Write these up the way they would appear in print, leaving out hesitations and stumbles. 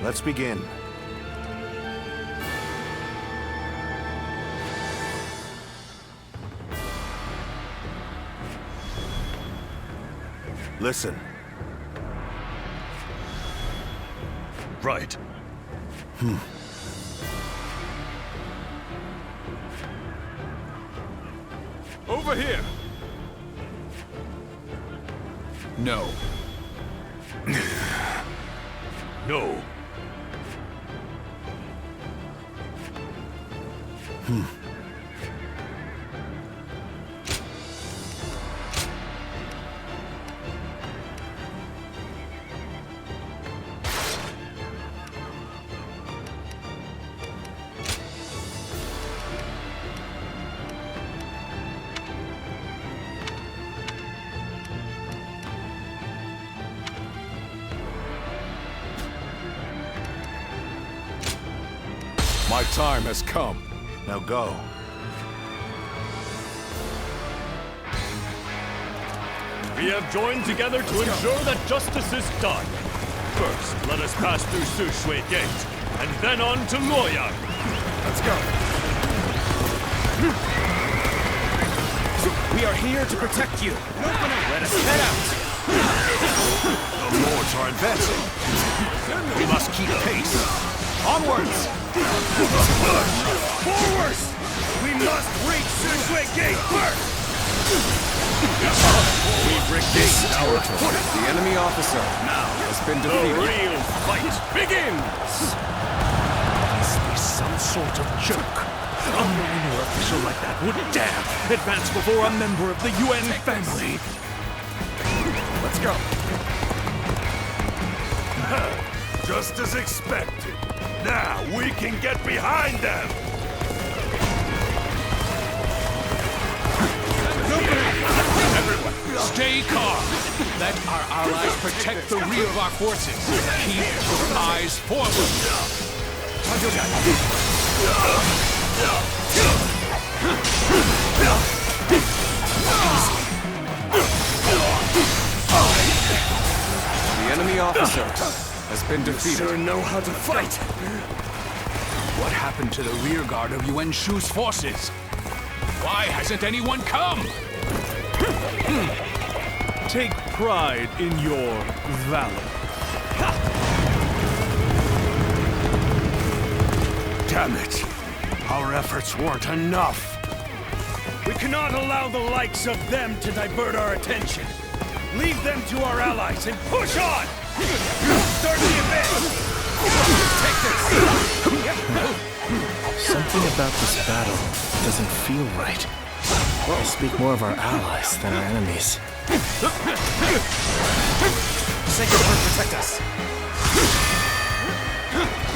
let's begin. Listen. Right. Over here! No. No. My time has come. Now go. We have joined together to ensure that justice is done. First, let us pass through Sushui Gate, and then on to Luoyang. Let's go. We are here to protect you. Let us head out. The lords are advancing. We must keep pace. Onwards! Forwards! We must reach Sushui Gate first! We've regained our footing. The enemy officer has been The defeated. real fight begins! Must be some sort of joke. A minor official like that would dare advance before a member of the UN family. Let's go. Just as expected. Now we can get behind them! Everyone, stay calm. Let our allies protect the rear of our forces. Keep your eyes forward. The enemy officer has been defeated. Sure know how to fight! What happened to the rear guard of Yuan Shu's forces? Why hasn't anyone come? Take pride in your valor. Damn it! Our efforts weren't enough! We cannot allow the likes of them to divert our attention! Leave them to our allies and push on! Start the advance! Take this! Something about this battle doesn't feel right. Well, speak more of our allies than our enemies. Sacred Heart, protect us.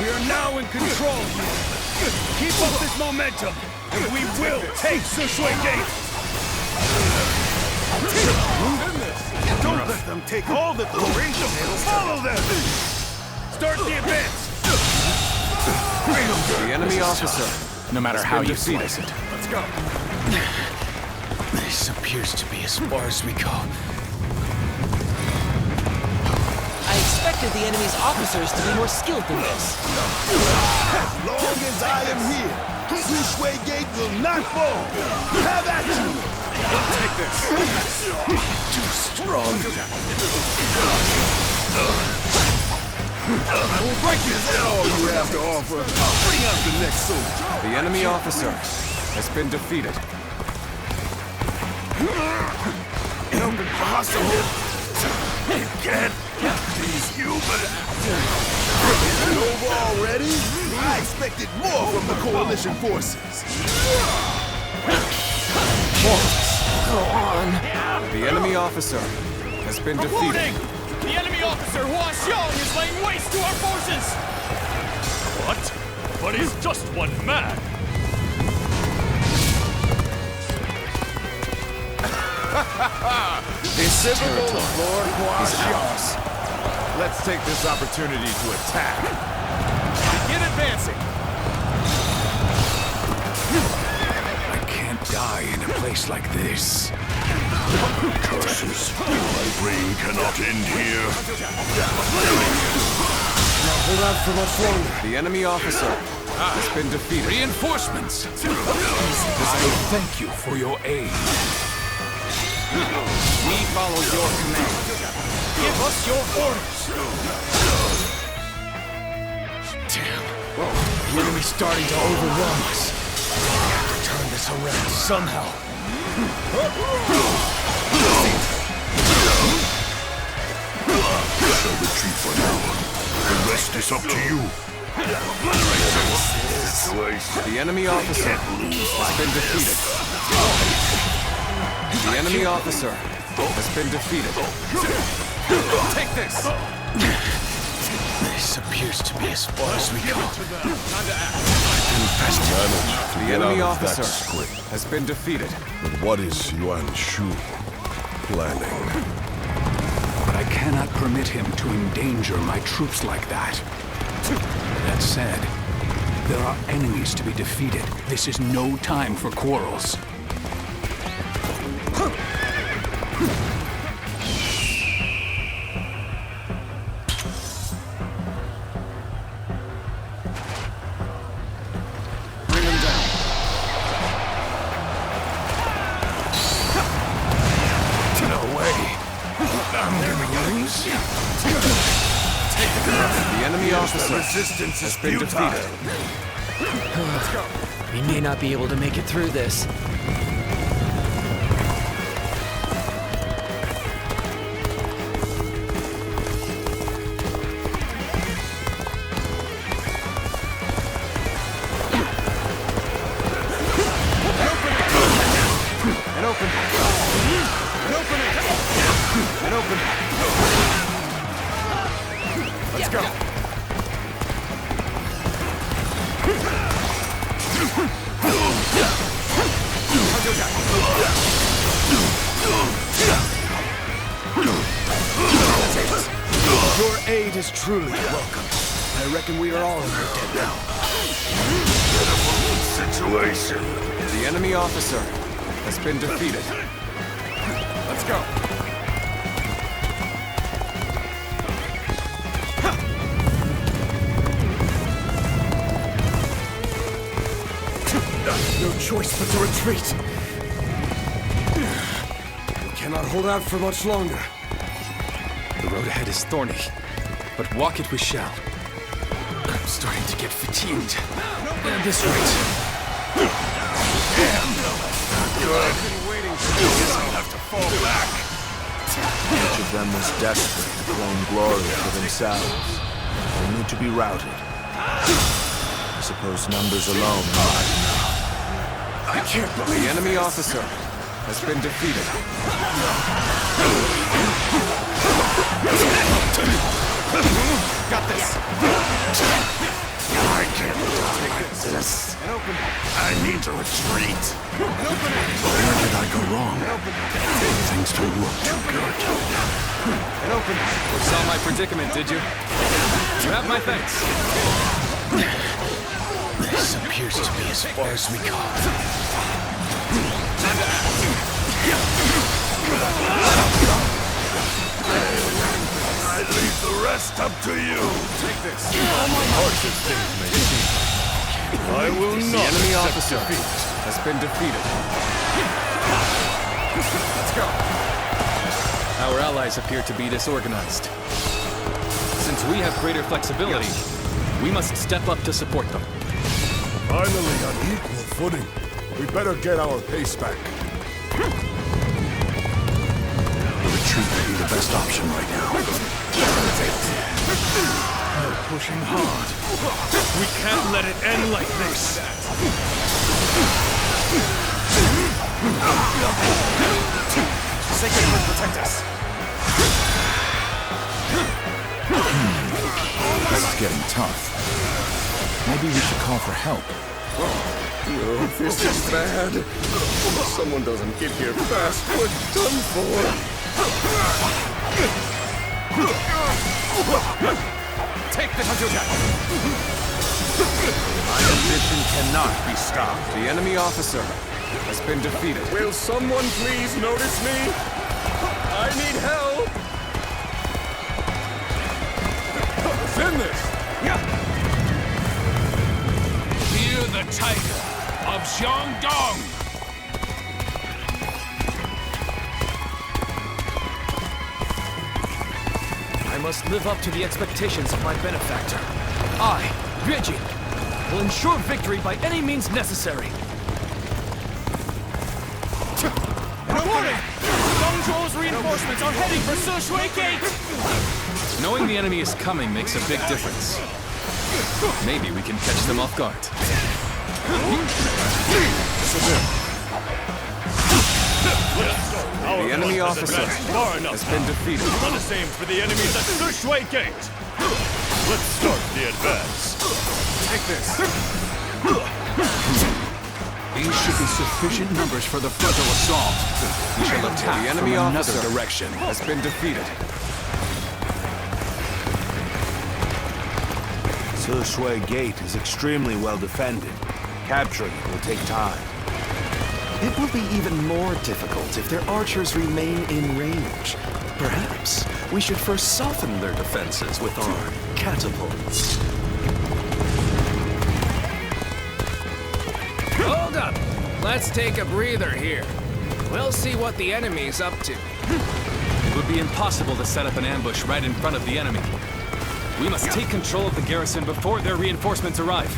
We are now in control here! Keep up this momentum, and we will take Sushui Gate! Don't let them take all the glory! Follow them! Start the advance! The enemy officer, no matter how you slice it. Let's go! This appears to be as far as we go. I expected the enemy's officers to be more skilled than this. As long as I am here, Sushui Gate will not fall! Have at you! Take this! Too strong! I will break you! Is that all you have to offer? Bring out the next soldier! The enemy officer has been defeated. Impossible! You can't please you, but... Is it over already? I expected more from the coalition forces! Go on. The enemy officer has been defeated. The enemy officer Hua Xiong is laying waste to our forces! What? But he's just one man! This territory is ours. Let's take this opportunity to attack. Begin advancing. I can't die in a place like this. Curses! My reign cannot end here! hold out for much longer. The enemy officer has been defeated. Reinforcements! I thank you for your aid. We follow your command. Give us your orders! Damn. The enemy's starting to overwhelm us. We have to turn this around somehow. We shall retreat for now. The rest is up to you. The enemy officer has been defeated. The enemy officer has been defeated. Take this! This appears to be as far as we go. The enemy officer has been defeated. But what is Yuan Shu planning? But I cannot permit him to endanger my troops like that. That said, there are enemies to be defeated. This is no time for quarrels. Bring him down. No way. I'm giving wings. The enemy officer Resistance has is been futile. defeated. We may not be able to make it through this. And open. And open. And open. Let's go. Your aid is truly welcome. I reckon we are all in your debt now. Situation. The enemy officer has been defeated. Let's go. No choice but to retreat. We cannot hold out for much longer. The road ahead is thorny, but walk it we shall. I'm starting to get fatigued. This rate. Good. Guess I'll have to fall back. Each of them was desperate to claim glory for themselves. They need to be routed. I suppose numbers alone. I can't believe The enemy officer has been defeated. Got this. I can't take this. I need to retreat. Where did I go wrong? Things don't look too good. And open. Saw my predicament, did you? You have my thanks. this appears to be as far as we go. I leave the rest up to you. Take this. Harsh as things may seem, I will The not enemy accept officer defeat. has been defeated. Let's go. Our allies appear to be disorganized. Since we have greater flexibility, we must step up to support them. Finally on equal footing. We better get our pace back. Retreat may be the best option right now. They're pushing hard. We can't let it end like this. Sacred Earth protect us. This is getting tough. Maybe we should call for help. No, this is bad. If someone doesn't get here fast, we're done for. Take the Hajuja. My ambition cannot be stopped. The enemy officer has been defeated. Will someone please notice me? I need help. Send this. Fear the tiger of Xiongdong! I must live up to the expectations of my benefactor. I, Yuejin, will ensure victory by any means necessary. Reporting! Gongzhou's reinforcements are heading for Sushui Gate! Knowing the enemy is coming makes a big difference. Maybe we can catch them off guard. The enemy officer has been defeated. The same for the enemies at Sushui Gate. Let's start the advance. Take this. These should be sufficient numbers for the frontal assault. We shall attack The enemy from officer another direction. has been defeated. Sushui Gate is extremely well defended. Capturing it will take time. It will be even more difficult if their archers remain in range. Perhaps we should first soften their defenses with our catapults. Hold up! Let's take a breather here. We'll see what the enemy's up to. It would be impossible to set up an ambush right in front of the enemy. We must take control of the garrison before their reinforcements arrive.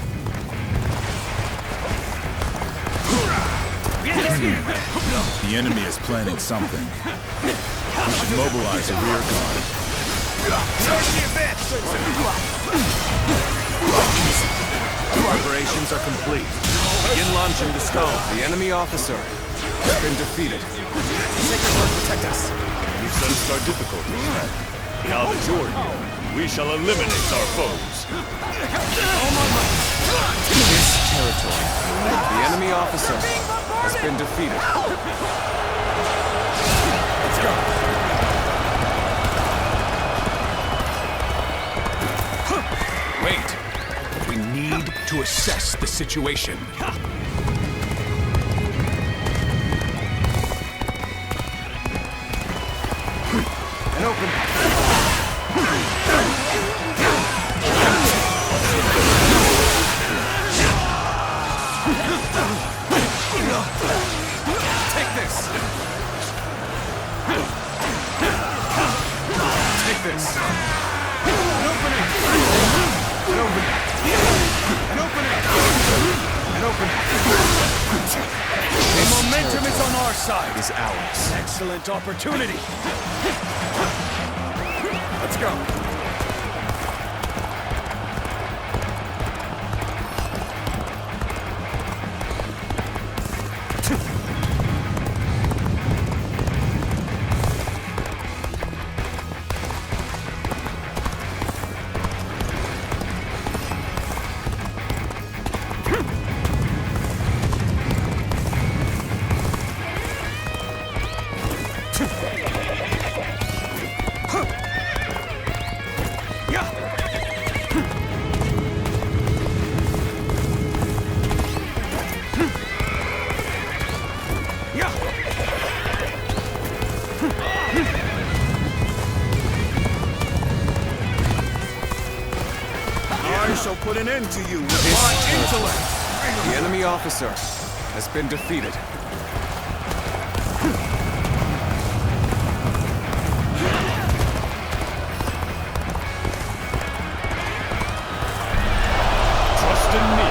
The enemy is planning something. We should mobilize a rear guard. Preparations are complete. Begin launching the stone. The enemy officer has been defeated. Protect us. You sensed our difficulties. Now that you're here, we shall eliminate our foes. This territory. The enemy officer has been defeated. Let's go. Wait. We need to assess the situation. And open. Take this. Take this. An opening. An opening. An opening. An opening. The momentum is on our side. Is ours. Excellent opportunity. Let's go. I shall put an end to you with my intellect. The enemy officer has been defeated. Trust in me.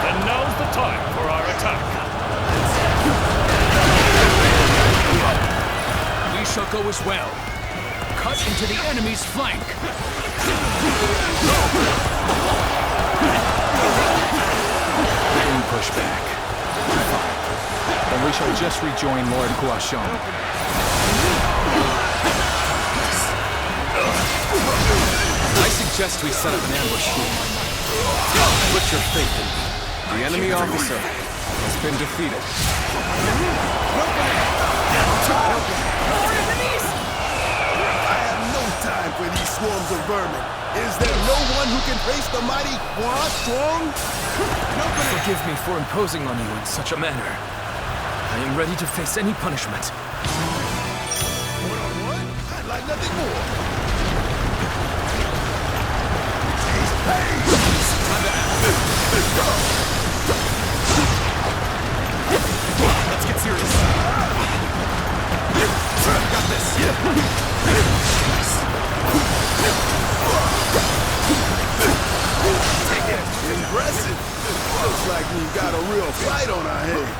Then now's the time for our attack. We shall go as well. Cut into the enemy's flank. Don't push back. Fine. Then we shall just rejoin Lord Guashong. I suggest we set up an ambush here. Put your faith in me. The enemy officer has been defeated. Time for these swarms of vermin. Is there no one who can face the mighty Hua Strong? Forgive me for imposing on you in such a manner. I am ready to face any punishment. One-on-one? I'd like nothing more. Let's get serious. Got this. Impressive. Looks like we've got a real fight on our hands.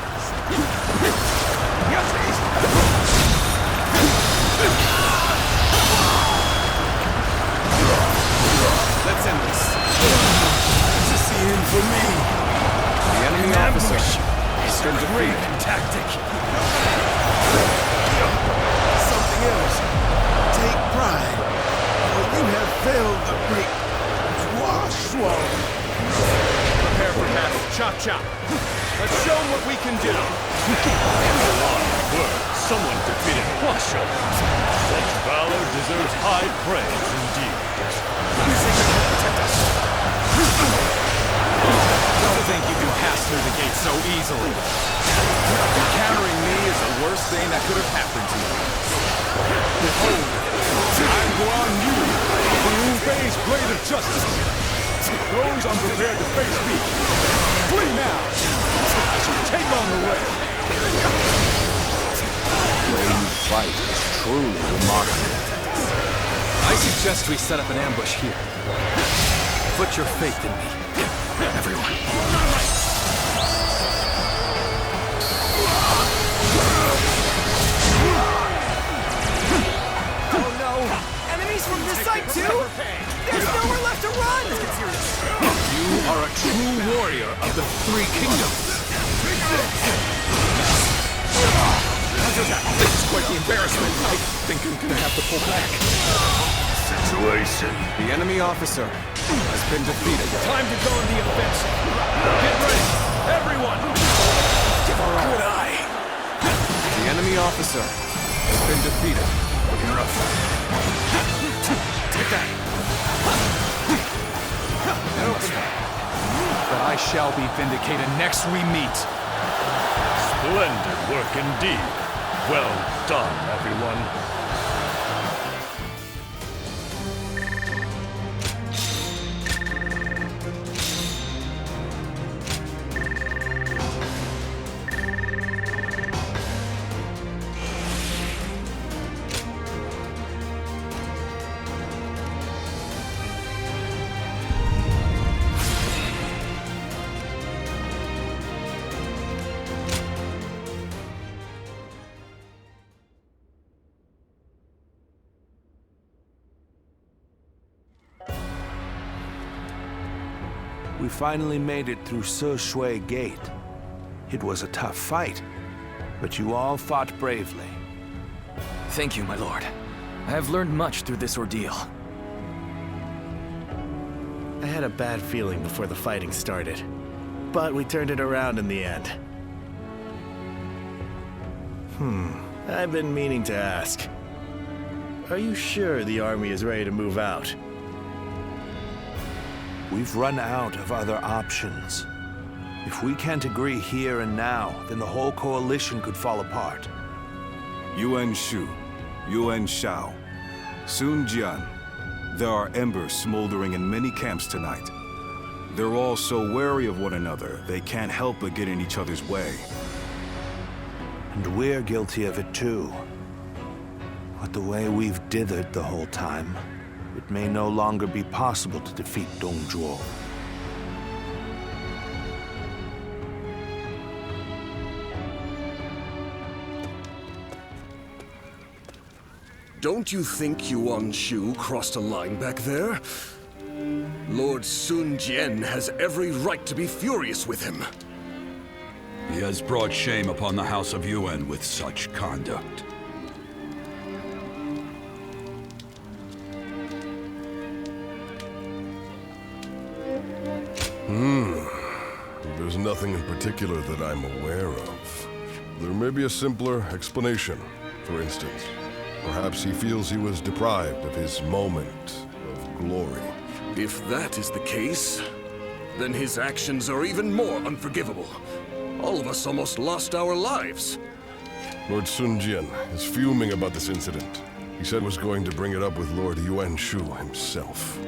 Let's end this. This is the end for me. The enemy officer It's a great tactic. Something else. Take pride, for you have failed the great Schwa. prepare for battle. Chop chop. Let's show them what we can do. Someone defeated Musou. Such valor deserves high praise indeed. Don't think you can pass through the gate so easily. Encountering me is the worst thing that could have happened to you. Behold, I'm Guan Yu, the Wu-Bei's blade of justice. Those unprepared to face me, flee now! I shall take on the way. The way you fight is truly remarkable. I suggest we set up an ambush here. Put your faith in me, everyone. Oh no! Enemies from this side too? There's nowhere left to run! You are a true warrior of the Three Kingdoms. This is quite the embarrassment. I think I'm gonna have to pull back. Situation. The enemy officer has been defeated. Time to go in the offensive. Get ready, everyone. Give her all. Good eye. The enemy officer has been defeated. You're up. Take that. But I shall be vindicated next we meet. Splendid work indeed. Well done, everyone. We finally made it through Shui Gate. It was a tough fight, but you all fought bravely. Thank you, my lord. I have learned much through this ordeal. I had a bad feeling before the fighting started, but we turned it around in the end. I've been meaning to ask. Are you sure the army is ready to move out? We've run out of other options. If we can't agree here and now, then the whole coalition could fall apart. Yuan Shu, Yuan Shao, Sun Jian. There are embers smoldering in many camps tonight. They're all so wary of one another, they can't help but get in each other's way. And we're guilty of it too. But the way we've dithered the whole time, it may no longer be possible to defeat Dongzhuo. Don't you think Yuan Shu crossed a line back there? Lord Sun Jian has every right to be furious with him. He has brought shame upon the House of Yuan with such conduct. There's nothing in particular that I'm aware of. There may be a simpler explanation. For instance, perhaps he feels he was deprived of his moment of glory. If that is the case, then his actions are even more unforgivable. All of us almost lost our lives. Lord Sun Jian is fuming about this incident. He said was going to bring it up with Lord Yuan Shu himself.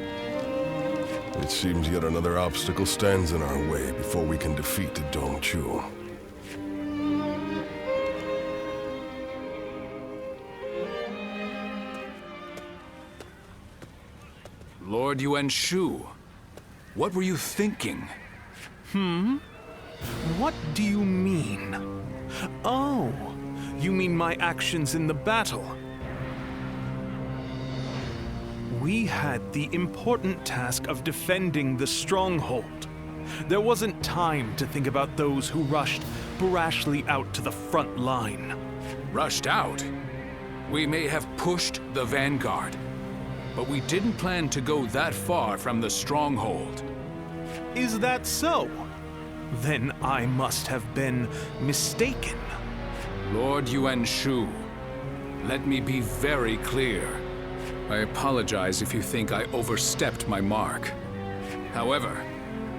It seems yet another obstacle stands in our way before we can defeat Dong Chu. Lord Yuan Shu, what were you thinking? What do you mean? Oh, you mean my actions in the battle? We had the important task of defending the stronghold. There wasn't time to think about those who rushed brashly out to the front line. Rushed out? We may have pushed the vanguard, but we didn't plan to go that far from the stronghold. Is that so? Then I must have been mistaken. Lord Yuan Shu, let me be very clear. I apologize if you think I overstepped my mark. However,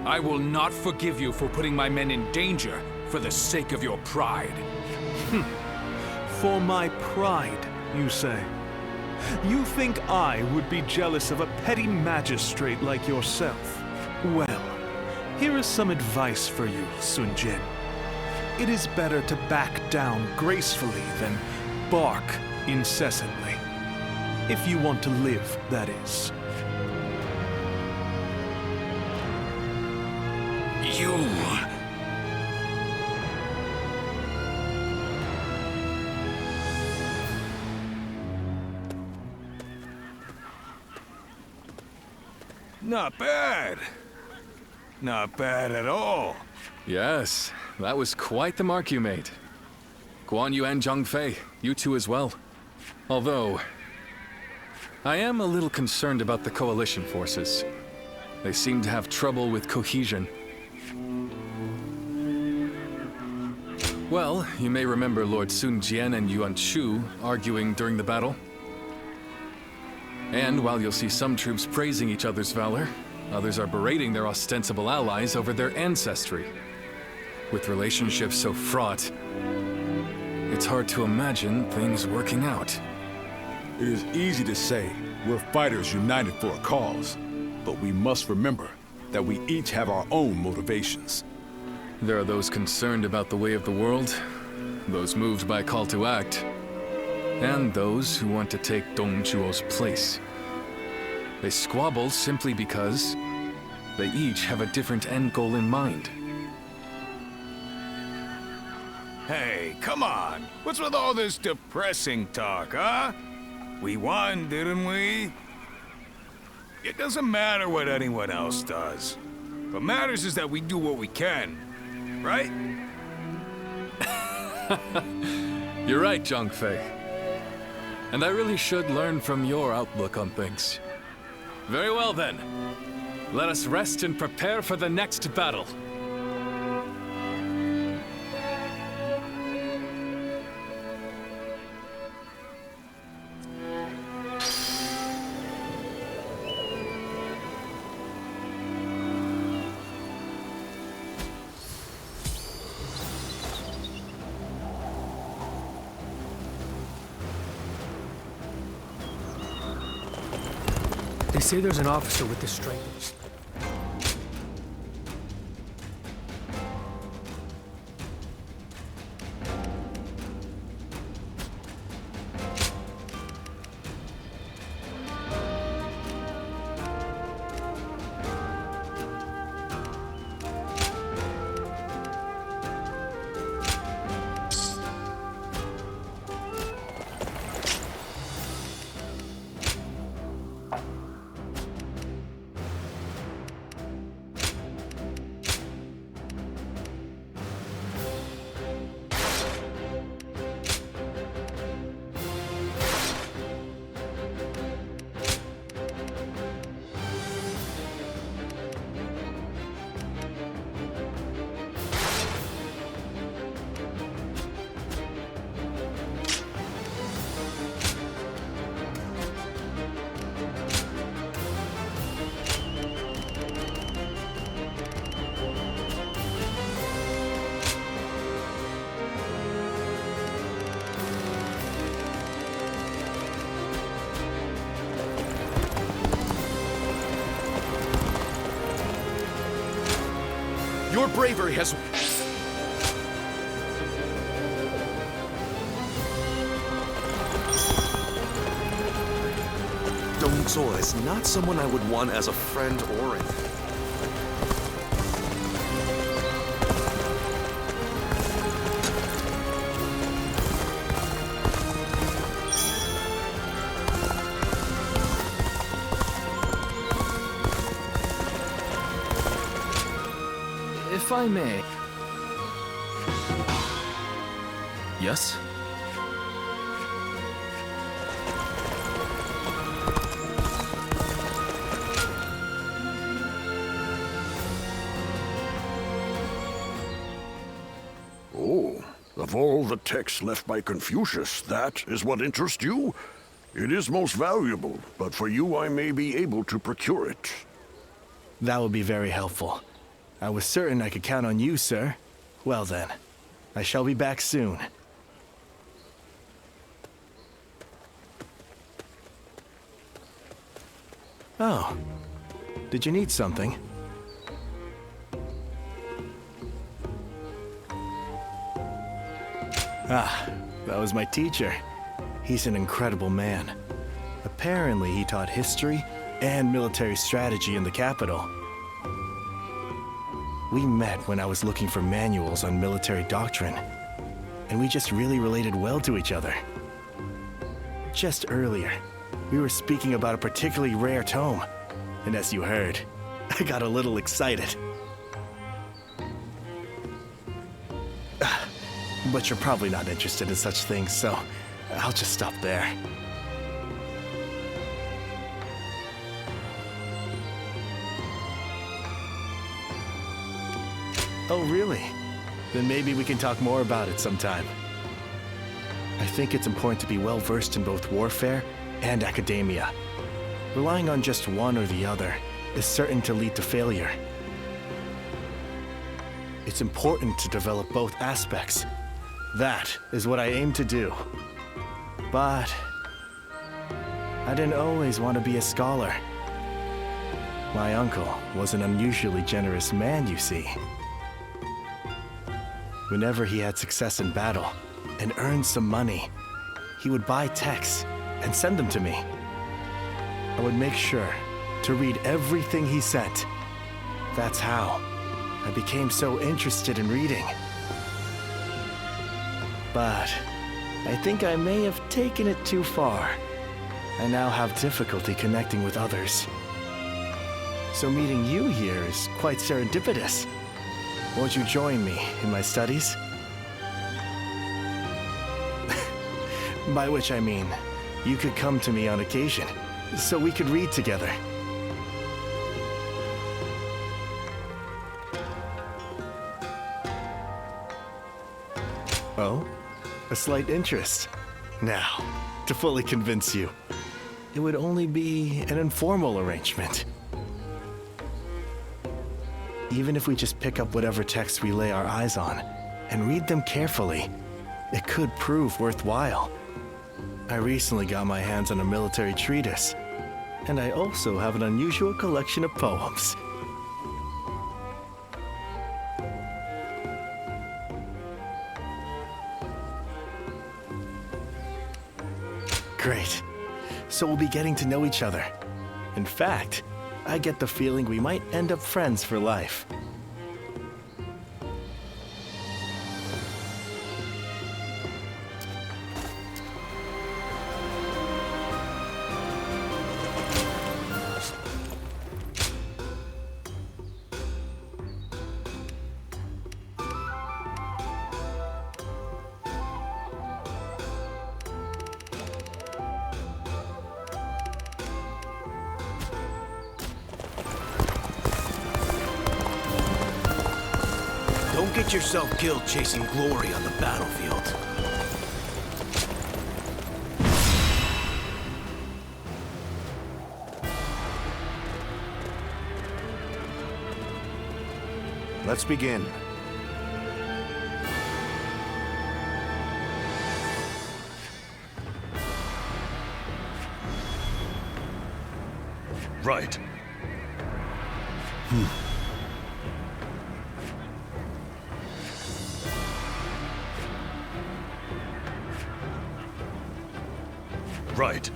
I will not forgive you for putting my men in danger for the sake of your pride. For my pride, you say? You think I would be jealous of a petty magistrate like yourself? Well, here is some advice for you, Sun Jian. It is better to back down gracefully than bark incessantly. If you want to live, that is. You... Not bad. Not bad at all. Yes, that was quite the mark you made. Guan Yu and Zhang Fei, you two as well. Although, I am a little concerned about the coalition forces. They seem to have trouble with cohesion. Well, you may remember Lord Sun Jian and Yuan Shu arguing during the battle. And while you'll see some troops praising each other's valor, others are berating their ostensible allies over their ancestry. With relationships so fraught, it's hard to imagine things working out. It is easy to say we're fighters united for a cause, but we must remember that we each have our own motivations. There are those concerned about the way of the world, those moved by a call to act, and those who want to take Dong Zhuo's place. They squabble simply because they each have a different end goal in mind. Hey, come on. What's with all this depressing talk, huh? We won, didn't we? It doesn't matter what anyone else does. What matters is that we do what we can, right? You're right, Zhang Fei. And I really should learn from your outlook on things. Very well then. Let us rest and prepare for the next battle. They say there's an officer with the strangers. Your bravery has... Dongzuo is not someone I would want as a friend or anything. If I may. Yes? Oh, of all the texts left by Confucius, that is what interests you? It is most valuable, but for you I may be able to procure it. That would be very helpful. I was certain I could count on you, sir. Well then, I shall be back soon. Oh, did you need something? Ah, that was my teacher. He's an incredible man. Apparently, he taught history and military strategy in the capital. We met when I was looking for manuals on military doctrine, and we just really related well to each other. Just earlier, we were speaking about a particularly rare tome, and as you heard, I got a little excited. But you're probably not interested in such things, so I'll just stop there. Oh, really? Then maybe we can talk more about it sometime. I think it's important to be well-versed in both warfare and academia. Relying on just one or the other is certain to lead to failure. It's important to develop both aspects. That is what I aim to do. But I didn't always want to be a scholar. My uncle was an unusually generous man, you see. Whenever he had success in battle and earned some money, he would buy texts and send them to me. I would make sure to read everything he sent. That's how I became so interested in reading. But I think I may have taken it too far. I now have difficulty connecting with others. So meeting you here is quite serendipitous. Won't you join me in my studies? By which I mean, you could come to me on occasion, so we could read together. Oh? A slight interest. Now, to fully convince you, it would only be an informal arrangement. Even if we just pick up whatever texts we lay our eyes on and read them carefully, it could prove worthwhile. I recently got my hands on a military treatise, and I also have an unusual collection of poems. Great. So we'll be getting to know each other. In fact, I get the feeling we might end up friends for life. Don't get yourself killed chasing glory on the battlefield. Let's begin. Right. right.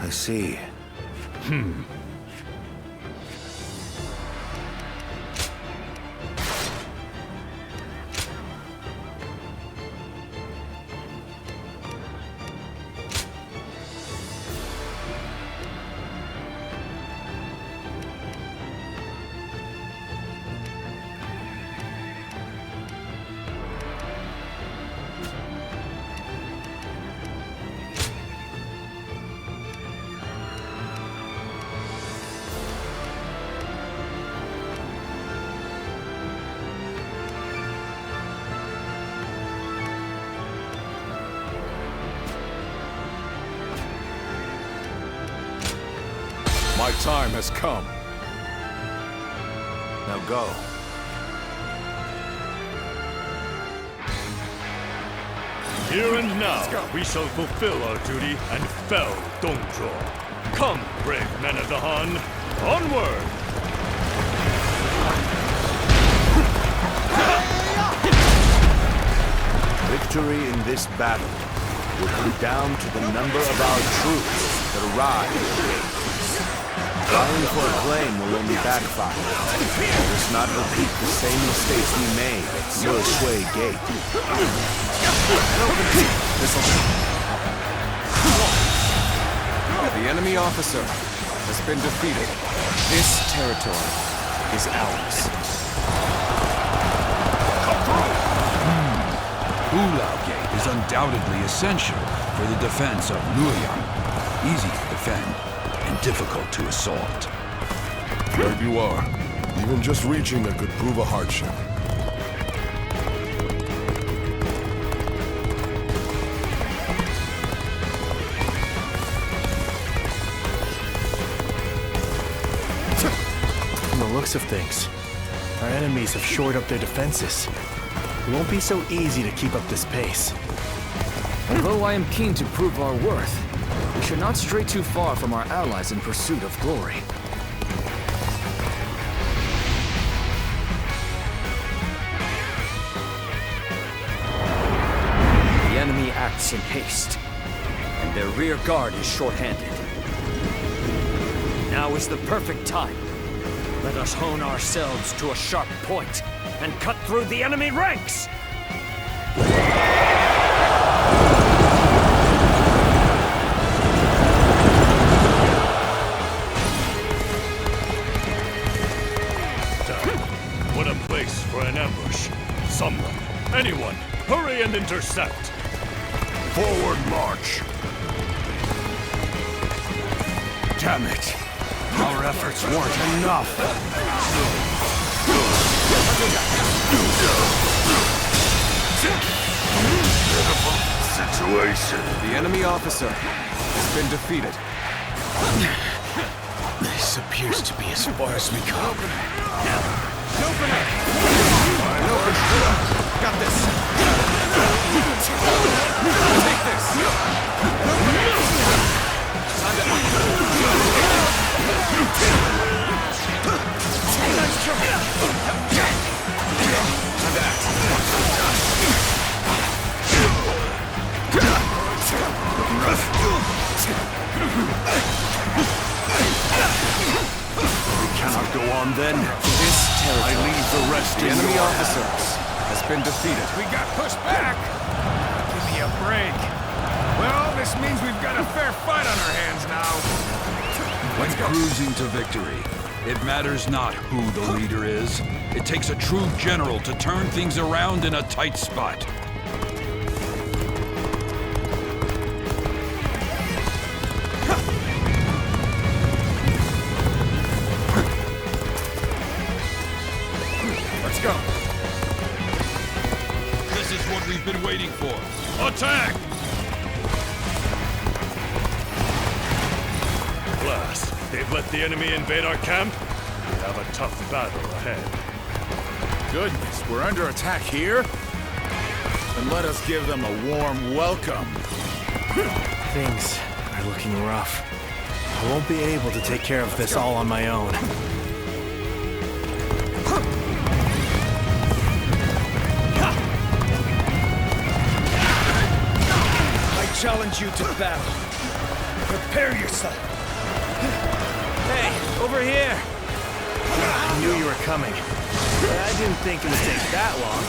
I see. My time has come. Now go. Here and now, we shall fulfill our duty and fell Dongzhuo. Come, brave men of the Han, onward! Victory in this battle will come down to the number of our troops that arrive. Vying for acclaim will only backfire. Let us not repeat the same mistakes we made at Musou Gate. The enemy officer has been defeated. This territory is ours. Hulao Gate is undoubtedly essential for the defense of Luoyang. Easy to defend and difficult to assault. There you are. Even just reaching it could prove a hardship. From the looks of things, our enemies have shored up their defenses. It won't be so easy to keep up this pace. Although I am keen to prove our worth, we should not stray too far from our allies in pursuit of glory. The enemy acts in haste, and their rear guard is short-handed. Now is the perfect time. Let us hone ourselves to a sharp point and cut through the enemy ranks! What a place for an ambush. Someone, anyone, hurry and intercept! Forward march. Damn it! Our efforts weren't enough! Pitiful situation. The enemy officer has been defeated. This appears to be as far as we come. Got this. Take this. We cannot go on then. This territory. I leave the rest The in enemy your officer hands. has been defeated. We got pushed back! Give me a break. Well, this means we've got a fair fight on our hands now. When cruising to victory, it matters not who the leader is. It takes a true general to turn things around in a tight spot. Let's go. This is what we've been waiting for. Attack! Blast! They've let the enemy invade our camp? We have a tough battle ahead. Goodness, we're under attack here? Then let us give them a warm welcome. Things are looking rough. I won't be able to take care of this all on my own. challenge you to battle. Prepare yourself. Hey, over here! I knew you were coming, but I didn't think it would take that long.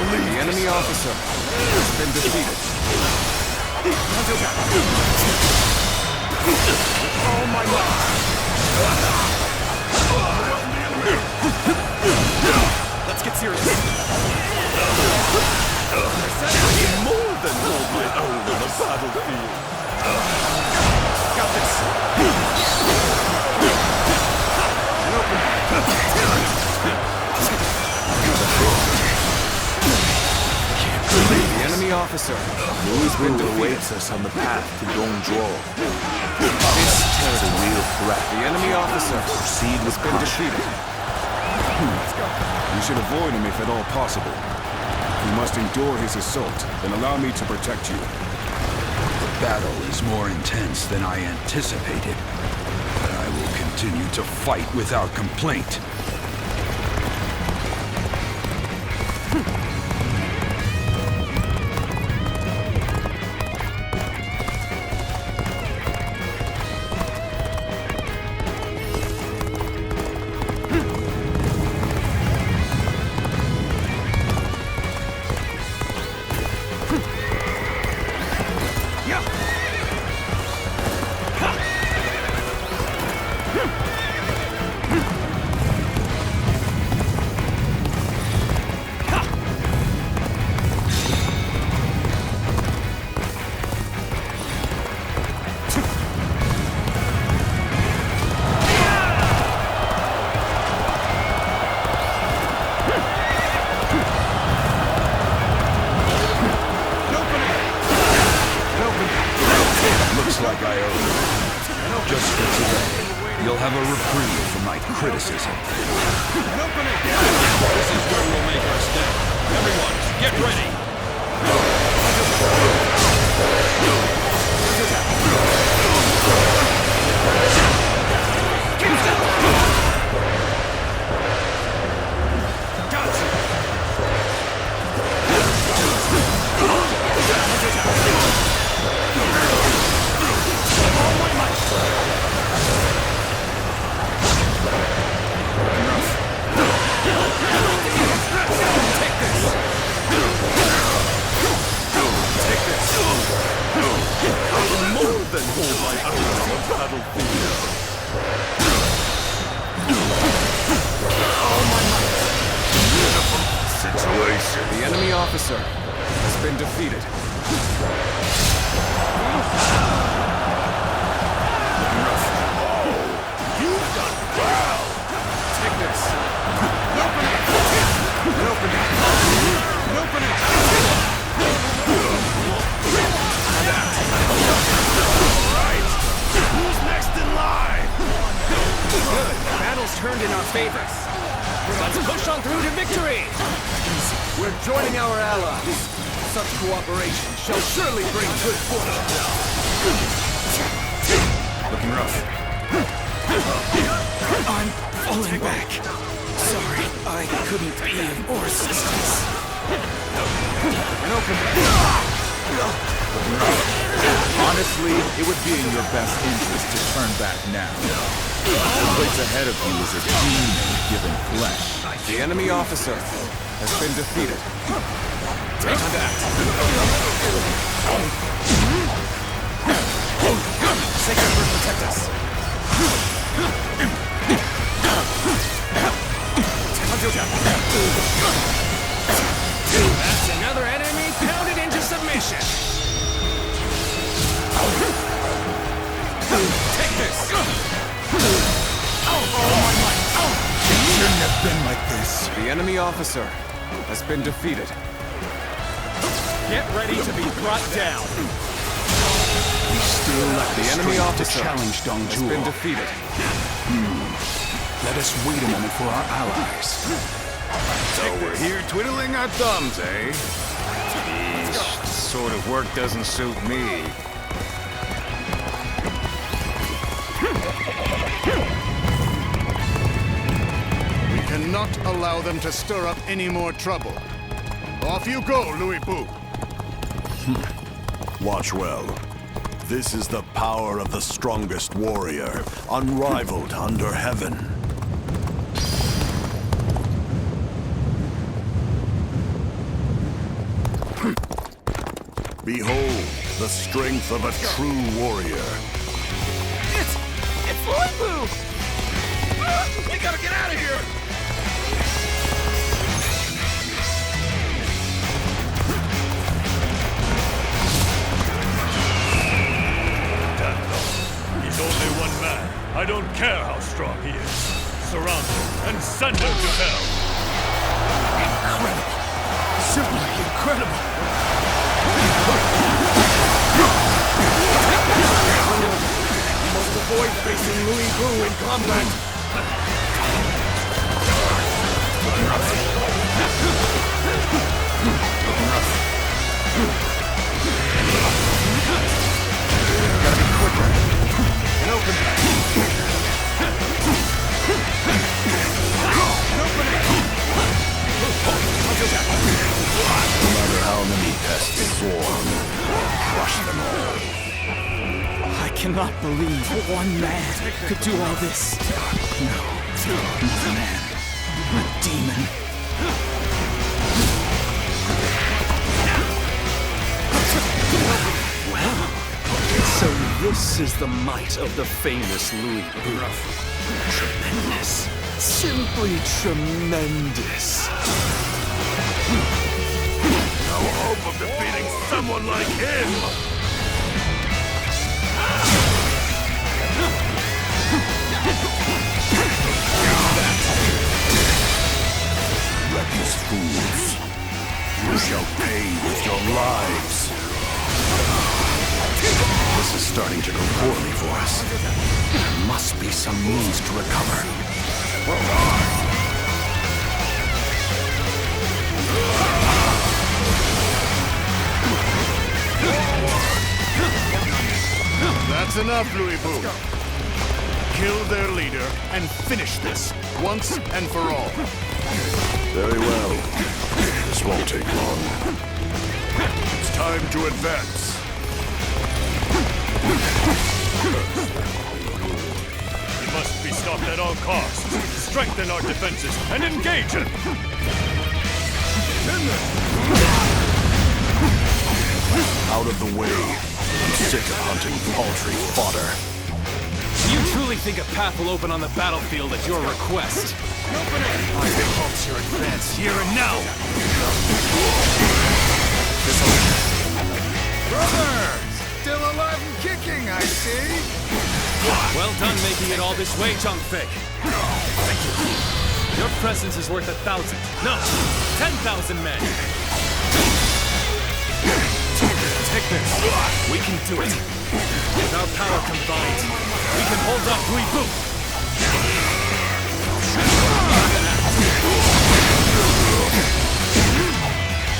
The enemy officer has been defeated. Oh my God! Let's get serious. More than hold my own on the battlefield. Got this. The enemy officer Musou awaits us on the path to Dongzhuo. This is a real threat. The enemy officer has been defeated. We should avoid him if at all possible. We must endure his assault, then allow me to protect you. The battle is more intense than I anticipated, but I will continue to fight without complaint. Like I owe you. Just for today, you'll have a reprieve from my criticism. This is where we'll make our stand. Everyone, get ready! The enemy officer has been defeated. You've done well! Take this. Right! Who's next in line? Good. The battle's turned in our favor. Let's push on through to victory! We're joining our allies. Such cooperation shall surely bring good fortune. Looking rough. I'm falling back. Sorry, I couldn't be of more assistance. Honestly, it would be in your best interest to turn back now. The place ahead of you is a demon given flesh. The enemy officer has been defeated. Take that. Sacred Bird, protect us. That's another enemy pounded into submission. Take this. It shouldn't have been like this. The enemy officer has been defeated. Get ready to be brought down. We still lack The enemy strength officer to challenge has Dongzhuo. been defeated. Let us wait a moment for our allies. So we're here twiddling our thumbs, eh? This sort of work doesn't suit me. not allow them to stir up any more trouble. Off you go, Louis Bu. Watch well. This is the power of the strongest warrior, unrivaled under heaven. Behold the strength of a true warrior. It's Louis Bu! We gotta get out of here! He's only one man. I don't care how strong he is. Surround him and send him to hell. Incredible. Simply incredible. You must avoid facing Louis Bu in combat. Gotta be quicker. An opening. No matter how many pests swarm, crush them all. I cannot believe one man could do all this. No, not a man. A demon. Well, so this is the might of the famous Louis Bu. Tremendous. Simply tremendous. No hope of defeating someone like him! Reckless fools. You shall pay with your lives. This is starting to go poorly for us. There must be some means to recover. That's enough, Louis Bu. Kill their leader and finish this, once and for all. Very well. This won't take long. It's time to advance. He must be stopped at all costs. Strengthen our defenses and engage him. Out of the way. I'm sick of hunting paltry fodder. You truly think a path will open on the battlefield at your request? I can halt your advance here and now. Brother! Still alive and kicking, I see. Well done making it all this way, Zhang Fei. Your presence is worth 1,000. No, 10,000 men. Take this. We can do it. With our power combined, we can hold off Louis Bu.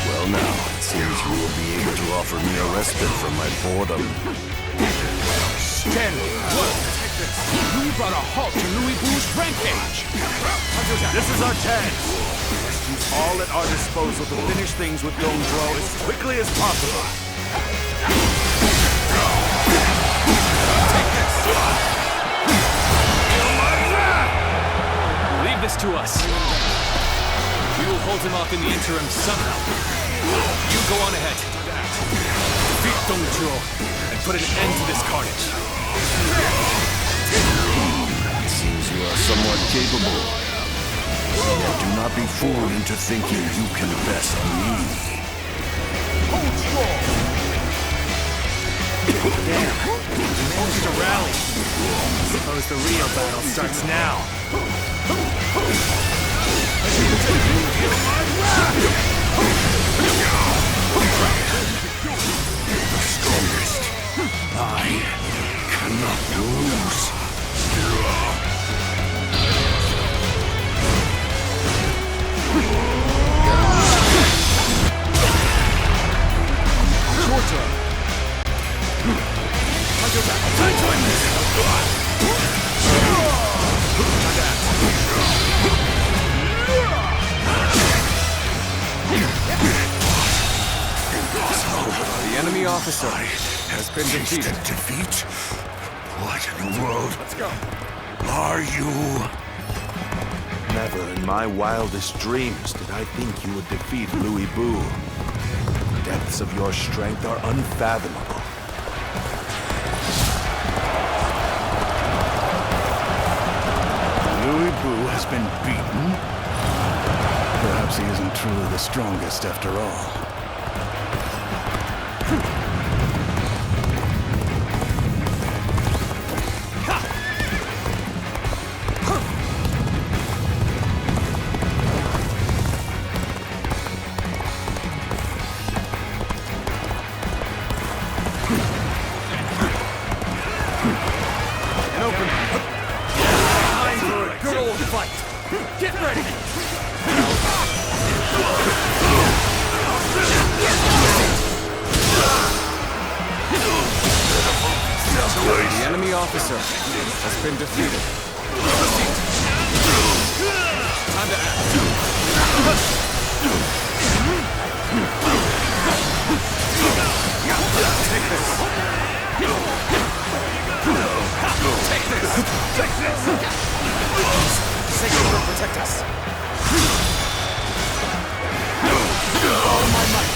Well now, it seems you will be able to offer me a respite from my boredom. Stand what? You brought a halt to Louis Bu's rampage. This is our chance. Let's use all at our disposal to finish things with Dong Zhuo as quickly as possible. Leave this to us. We will hold him off in the interim somehow. You go on ahead. Defeat Dong Zhuo and put an end to this carnage. It seems you are somewhat capable. Yet do not be fooled into thinking you can best me. Damn. We managed to rally. Suppose the real battle starts now. The strongest. I cannot lose. Your turn. Time to end this. officer has been defeated. Defeat? What in the world are you? Never in my wildest dreams did I think you would defeat Louis Boo. The depths of your strength are unfathomable. Louis Boo has been beaten? Perhaps he isn't truly the strongest after all. Get ready! The enemy officer has been defeated. Time to act. Take this. Take this. Take this. Sacred Earth, protect us. All my might.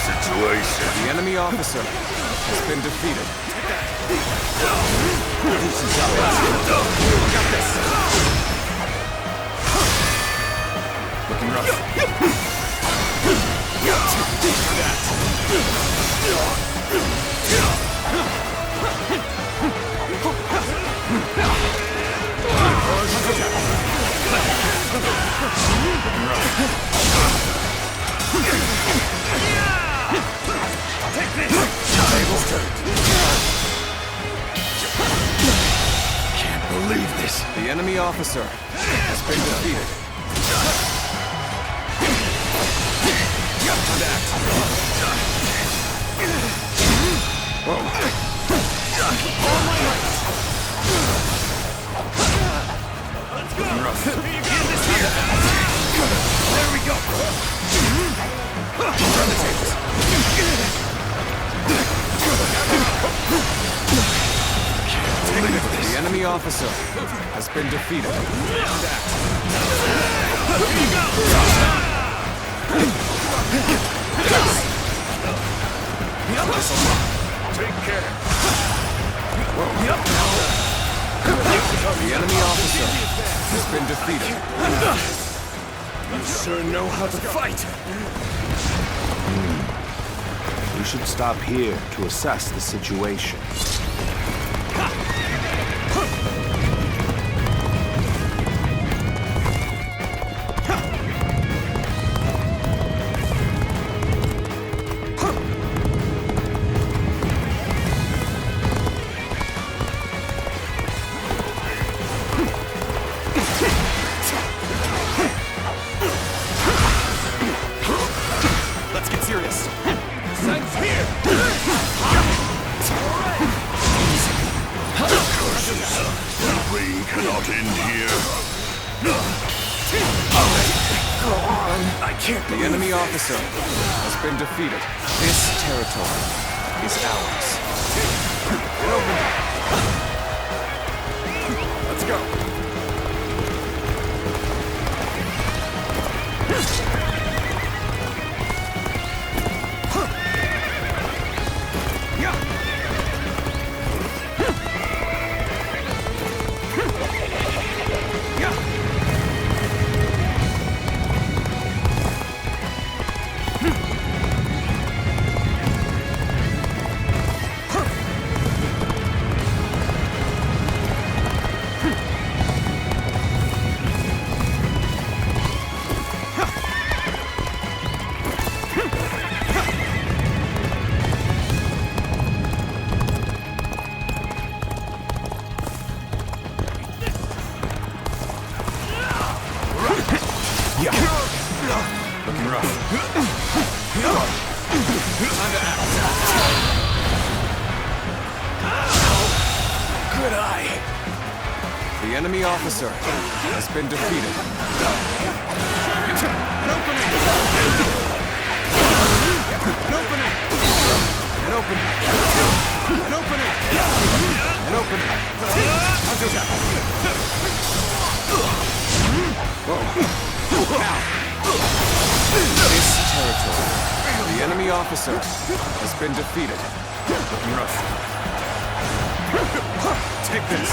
Situation. The enemy officer has been defeated. This is how it's done. Got this. Looking rough. Take this! Tables turned. Can't believe this. The enemy officer has been defeated. Time to act. Whoa. All my might. Let's go. Rough. Here you go. This here. There we go. Turn the tables. The enemy officer has been defeated. Take care. The enemy officer has been defeated. You sure know how to fight. We should stop here to assess the situation. Let's get serious. Sense here! The rain cannot end here. Go on. I can't. The enemy officer has been defeated. This territory is ours. Let's go. Looking rough. Time to act. Good eye. The enemy officer has been defeated. An opening! An opening. An opening. An opening. This territory, the enemy officer has been defeated. Looking rough. Take this.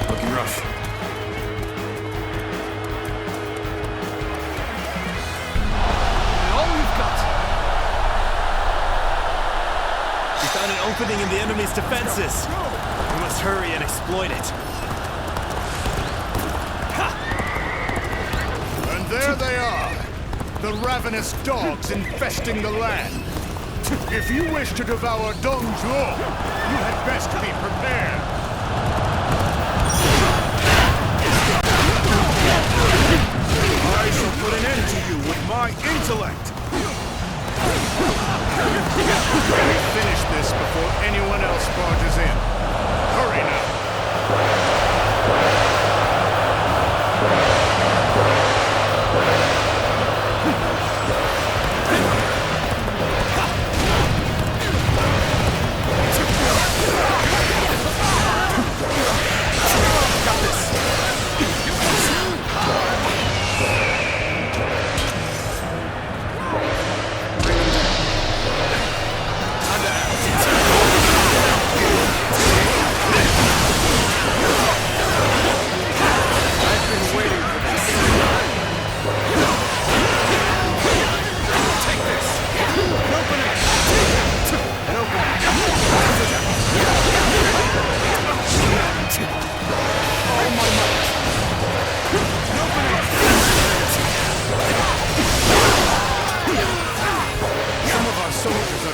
Looking rough. All we've got. We found an opening in the enemy's defenses. We must hurry and exploit it. And there they are, the ravenous dogs infesting the land. If you wish to devour Dongzhuo, you had best be prepared. I shall put an end to you with my intellect! Finish this before anyone else barges in. Hurry now.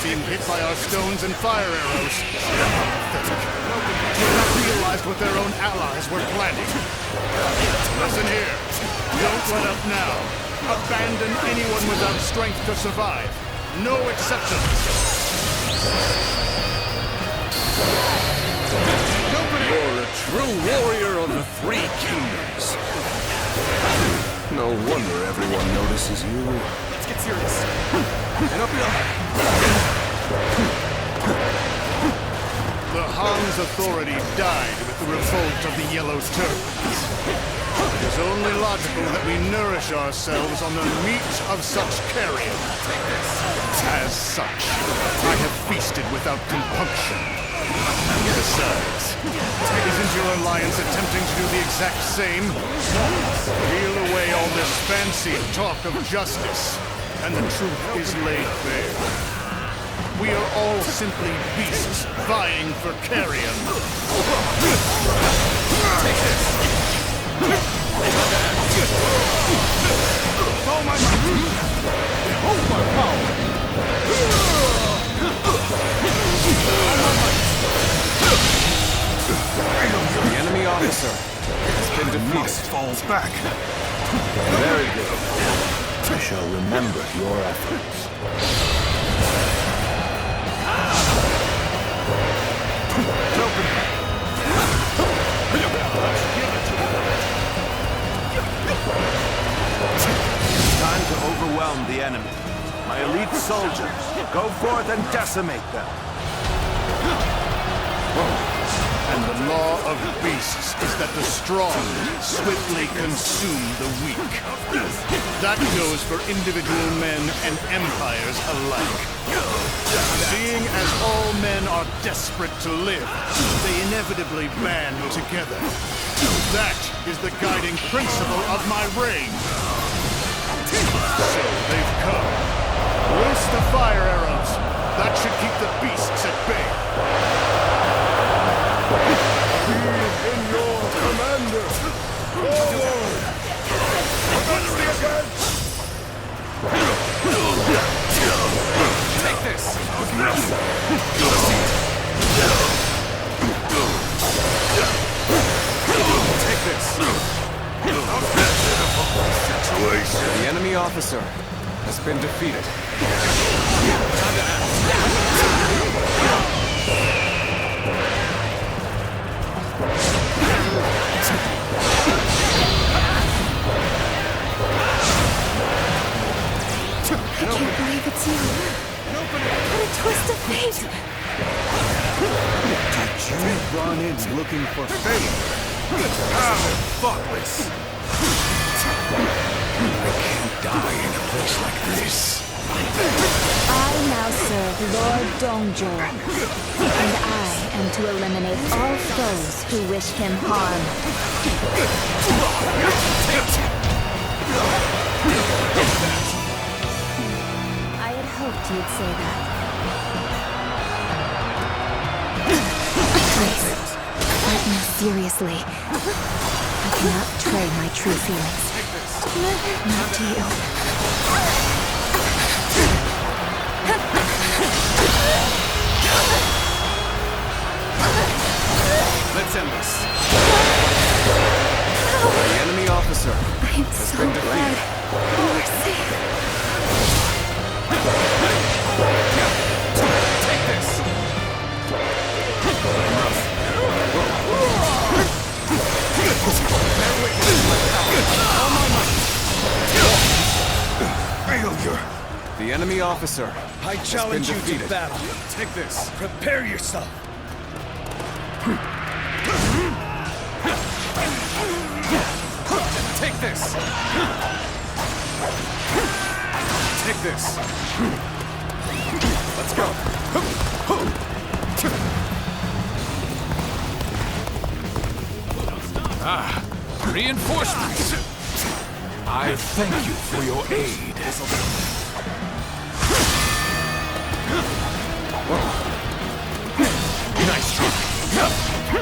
Hit by our stones and fire arrows. Pathetic. They have not realized what their own allies were planning. Listen here. Don't let up now. Abandon anyone without strength to survive. No exceptions. You're a true warrior of the Three Kingdoms. No wonder everyone notices you. Let's get serious. And up your... The Han's authority died with the revolt of the Yellow Turbans. It is only logical that we nourish ourselves on the meat of such carrion. As such, I have feasted without compunction. Besides, isn't your alliance attempting to do the exact same? Peel away all this fancy talk of justice, and the truth is laid bare. We are all simply beasts vying for carrion. Take this! Oh my Behold my power! The enemy officer has been defeated. Must falls back. Very good. I shall remember your efforts. It's time to overwhelm the enemy. My elite soldiers, go forth and decimate them. And the law of beasts is that the strong swiftly consume the weak. That goes for individual men and empires alike. Seeing as all men are desperate to live, they inevitably band together. That is the guiding principle of my reign. So they've come. Loose the fire arrows. That should keep the beasts at bay. In your commander! Forward! Against the advance! Take this! Take this! Situation. The enemy officer has been defeated. can't believe it's you. What a twist of fate. Did you run in looking for fame? How thoughtless! I can't die in a place like this. I now serve Lord Dongzhuo, and I am to eliminate all foes who wish him harm. I had hoped you'd say that. Please, fight me seriously. I cannot betray my true feelings. Not to you. Let's end this. The enemy officer I am so glad you are safe. Take this. Failure. The enemy officer. I challenge you to defeated. battle. Take this. Prepare yourself. Take this. Take this. Let's go. Reinforcements! I thank you for your aid. Nice try.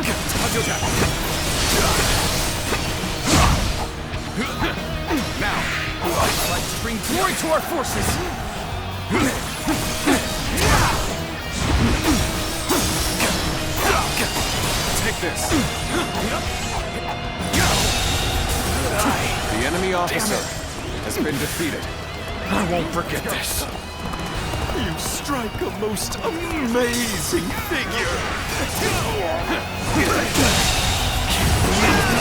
Now, I'd like to bring glory to our forces. Take this. The enemy officer has been defeated. I won't forget this. You strike a most amazing figure.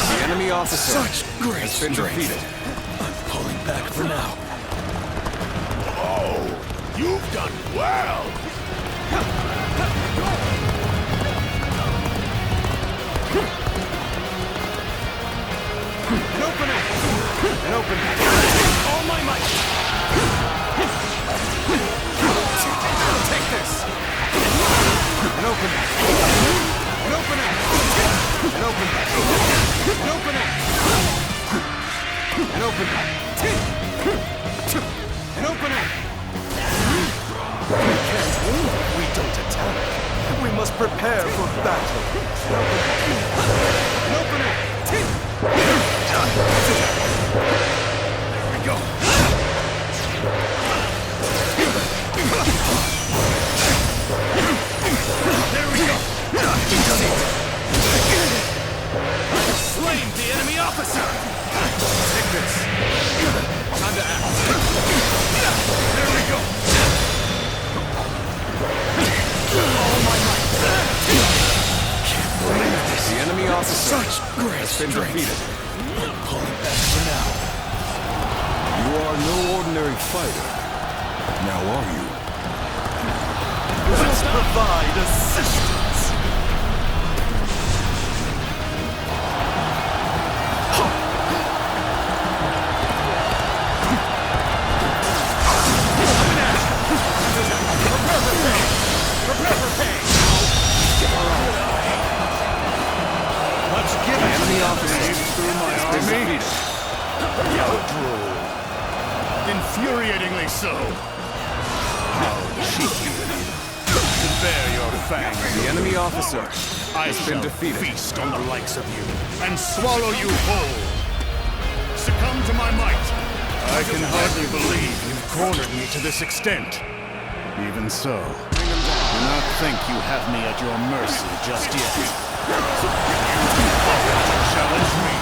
The enemy officer Such great has been strength. defeated. I'm pulling back for now. Oh, you've done well. An opening! An opening! All my might! Take this! An opening! An opening! An opening! An opening! An opening! An opening! We can't win if we don't attack. We must prepare for battle. An opening! There we go! There we go! Slain the enemy officer! Take this! Time to act! There we go! All my might! Can't believe this! The enemy officer has been defeated. Pulling back for now. You are no ordinary fighter. Now are you? Let's provide assistance. Prepare for pain. Let's get The enemy officer through my has been army. defeated. Infuriatingly so. How cheeky of you. To bear your fangs. The enemy officer I has been shall defeated. feast on the likes of you and swallow you whole. Succumb to my might. I can hardly believe you've cornered me to this extent. Even so, do not think you have me at your mercy just yet. Challenge me.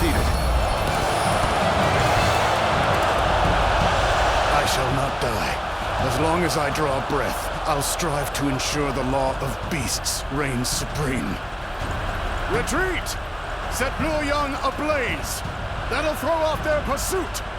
defeated. I shall not die. As long as I draw breath, I'll strive to ensure the law of beasts reigns supreme. Retreat! Set Luoyang ablaze! That'll throw off their pursuit!